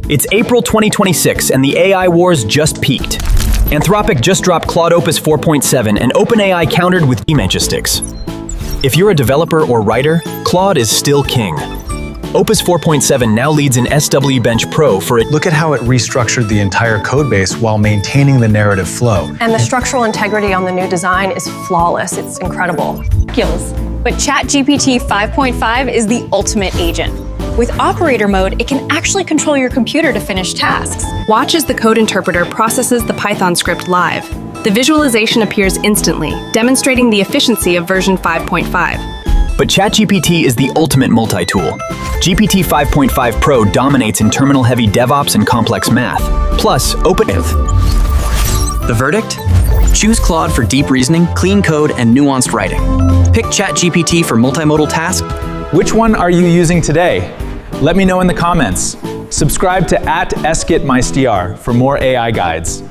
It's April 2026 and the AI wars just peaked. Anthropic just dropped Claude Opus 4.7 and OpenAI countered with agentic. If you're a developer or writer, Claude is still king. Opus 4.7 now leads in SW Bench Pro for it. Look at how it restructured the entire codebase while maintaining the narrative flow. And the structural integrity on the new design is flawless. It's incredible. But ChatGPT 5.5 is the ultimate agent. With operator mode, it can actually control your computer to finish tasks. Watch as the code interpreter processes the Python script live. The visualization appears instantly, demonstrating the efficiency of version 5.5. But ChatGPT is the ultimate multi-tool. GPT 5.5 Pro dominates in terminal-heavy DevOps and complex math. Plus, The verdict? Choose Claude for deep reasoning, clean code, and nuanced writing. Pick ChatGPT for multimodal tasks. Which one are you using today? Let me know in the comments. Subscribe to @SGITMystr for more AI guides.